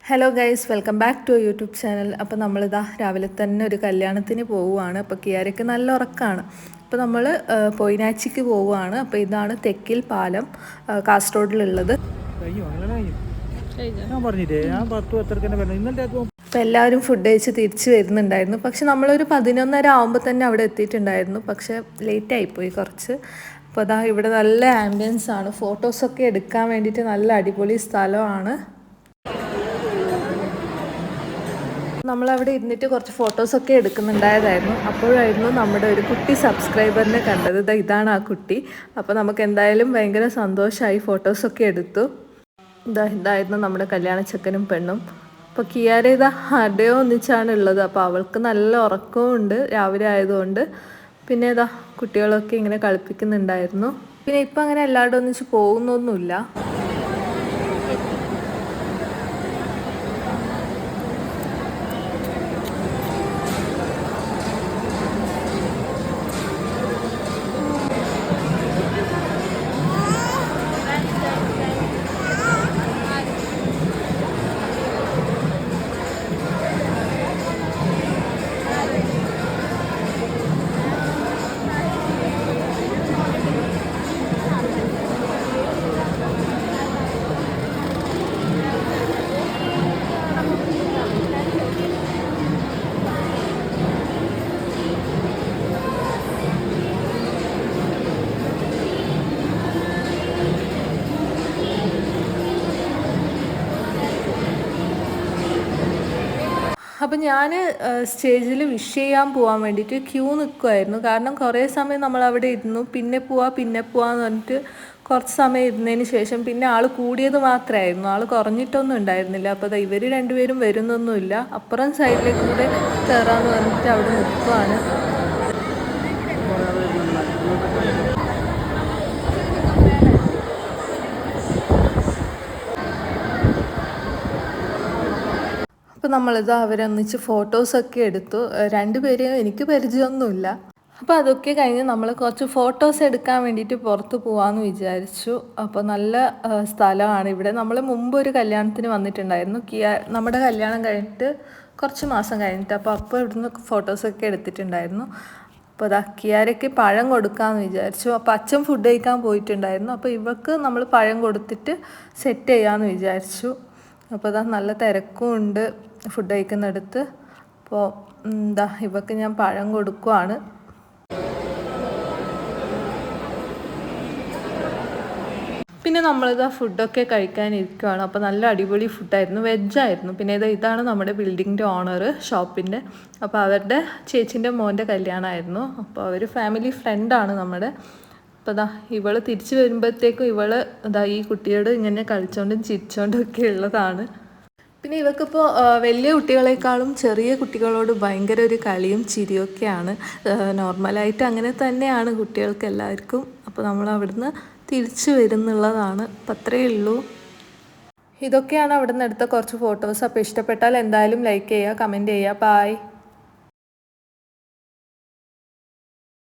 Hello guys, welcome back to YouTube channel. അപ്പോൾ നമ്മളിതാ രാവിലെ തന്നെ ഒരു കല്യാണത്തിന് പോവുകയാണ്. അപ്പോൾ കിയാരയ്ക്ക് നല്ല ഉറക്കമാണ്. അപ്പോൾ നമ്മൾ പൊയിനാച്ചിക്ക് പോവുകയാണ്. അപ്പോൾ ഇതാണ് തെക്കിൽ പാലം, കാസർഗോഡിലുള്ളത്. അപ്പോൾ എല്ലാവരും ഫുഡ് കഴിച്ച് തിരിച്ച് വരുന്നുണ്ടായിരുന്നു. പക്ഷെ നമ്മളൊരു 11:30 ആകുമ്പോൾ തന്നെ അവിടെ എത്തിയിട്ടുണ്ടായിരുന്നു. പക്ഷേ ലേറ്റായിപ്പോയി കുറച്ച്. അപ്പോൾ അതാ ഇവിടെ നല്ല ആംബിയൻസ് ആണ്. ഫോട്ടോസൊക്കെ എടുക്കാൻ വേണ്ടിയിട്ട് നല്ല അടിപൊളി സ്ഥലമാണ്. നമ്മളവിടെ ഇരുന്നിട്ട് കുറച്ച് ഫോട്ടോസൊക്കെ എടുക്കുന്നുണ്ടായതായിരുന്നു. അപ്പോഴായിരുന്നു നമ്മുടെ ഒരു കുട്ടി സബ്സ്ക്രൈബറിനെ കണ്ടത്. ഇതാണ് ആ കുട്ടി. അപ്പോൾ നമുക്ക് എന്തായാലും ഭയങ്കര സന്തോഷമായി. ഫോട്ടോസൊക്കെ എടുത്തു. ഇതായിരുന്നു നമ്മുടെ കല്യാണ ചെക്കനും പെണ്ണും. അപ്പോൾ കിയാര അടയോ ഒന്നിച്ചാണ് ഉള്ളത്. അപ്പോൾ അവൾക്ക് നല്ല ഉറക്കവും ഉണ്ട് രാവിലെ ആയതുകൊണ്ട്. പിന്നെ കുട്ടികളൊക്കെ ഇങ്ങനെ കളിപ്പിക്കുന്നുണ്ടായിരുന്നു. പിന്നെ ഇപ്പം അങ്ങനെ എല്ലാവരും ഒന്നിച്ച് പോകുന്നൊന്നുമില്ല. അപ്പം ഞാൻ സ്റ്റേജിൽ വിഷ് ചെയ്യാൻ പോകാൻ വേണ്ടിയിട്ട് ക്യൂ നിൽക്കുമായിരുന്നു. കാരണം കുറേ സമയം നമ്മളവിടെ ഇരുന്നു. പിന്നെ പോവാന്ന് പറഞ്ഞിട്ട് കുറച്ച് സമയം ഇരുന്നതിന് ശേഷം പിന്നെ ആൾ കൂടിയത് മാത്രമായിരുന്നു. ആൾ കുറഞ്ഞിട്ടൊന്നും ഉണ്ടായിരുന്നില്ല. അപ്പോൾ ഇവർ രണ്ടുപേരും വരുന്നൊന്നുമില്ല. അപ്പുറം സൈഡിലേക്ക് കൂടെ കയറാമെന്ന് പറഞ്ഞിട്ട് അവിടെ നിൽക്കുവാണ്. അപ്പോൾ അവരൊന്നിച്ച് ഫോട്ടോസൊക്കെ എടുത്തു. രണ്ടുപേരെയും എനിക്ക് പരിചയമൊന്നുമില്ല. അപ്പോൾ അതൊക്കെ കഴിഞ്ഞ് നമ്മൾ കുറച്ച് ഫോട്ടോസ് എടുക്കാൻ വേണ്ടിയിട്ട് പുറത്ത് പോകാമെന്ന് വിചാരിച്ചു. അപ്പോൾ നല്ല സ്ഥലമാണ് ഇവിടെ. നമ്മൾ മുമ്പ് ഒരു കല്യാണത്തിന് വന്നിട്ടുണ്ടായിരുന്നു. നമ്മുടെ കല്യാണം കഴിഞ്ഞിട്ട് കുറച്ച് മാസം കഴിഞ്ഞിട്ട്. അപ്പോൾ ഇവിടുന്ന് ഫോട്ടോസൊക്കെ എടുത്തിട്ടുണ്ടായിരുന്നു. അപ്പോൾ കിയാരയ്ക്ക് പഴം കൊടുക്കാമെന്ന് വിചാരിച്ചു. അപ്പോൾ അച്ഛൻ ഫുഡ് കഴിക്കാൻ പോയിട്ടുണ്ടായിരുന്നു. അപ്പോൾ ഇവൾക്ക് നമ്മൾ പഴം കൊടുത്തിട്ട് സെറ്റ് ചെയ്യാമെന്ന് വിചാരിച്ചു. അപ്പോൾ നല്ല തിരക്കും ഉണ്ട് ഫുഡ് കഴിക്കുന്നിടത്ത്. അപ്പോൾ ഇവക്ക് ഞാൻ പഴം കൊടുക്കുവാണ്. പിന്നെ ഫുഡൊക്കെ കഴിക്കാനിരിക്കുവാണ്. അപ്പോൾ നല്ല അടിപൊളി ഫുഡായിരുന്നു, വെജായിരുന്നു. പിന്നെ ഇതാണ് നമ്മുടെ ബിൽഡിങ്ങിൻ്റെ ഓണർ, ഷോപ്പിൻ്റെ. അപ്പോൾ അവരുടെ ചേച്ചീൻ്റെ മോൻ്റെ കല്യാണമായിരുന്നു. അപ്പോൾ അവർ ഫാമിലി ഫ്രണ്ടാണ് നമ്മുടെ. അപ്പോൾ ഇവൾ തിരിച്ച് വരുമ്പോഴത്തേക്കും ഈ കുട്ടിയോട് ഇങ്ങനെ കളിച്ചോണ്ടും ചിരിച്ചോണ്ടും ഒക്കെ ഉള്ളതാണ്. പിന്നെ ഇവക്കിപ്പോൾ വലിയ കുട്ടികളെക്കാളും ചെറിയ കുട്ടികളോട് ഭയങ്കര ഒരു കളിയും ചിരിയൊക്കെയാണ്. നോർമലായിട്ട് അങ്ങനെ തന്നെയാണ് കുട്ടികൾക്ക് എല്ലാവർക്കും. അപ്പോൾ നമ്മൾ അവിടുന്ന് തിരിച്ചു വരുന്നുള്ളതാണ്. അപ്പം അത്രയേ ഉള്ളൂ. ഇതൊക്കെയാണ് അവിടെ നിന്ന് എടുത്ത കുറച്ച് ഫോട്ടോസ്. അപ്പോൾ ഇഷ്ടപ്പെട്ടാൽ എന്തായാലും ലൈക്ക് ചെയ്യുക, കമൻറ്റ് ചെയ്യുക. ബായ്.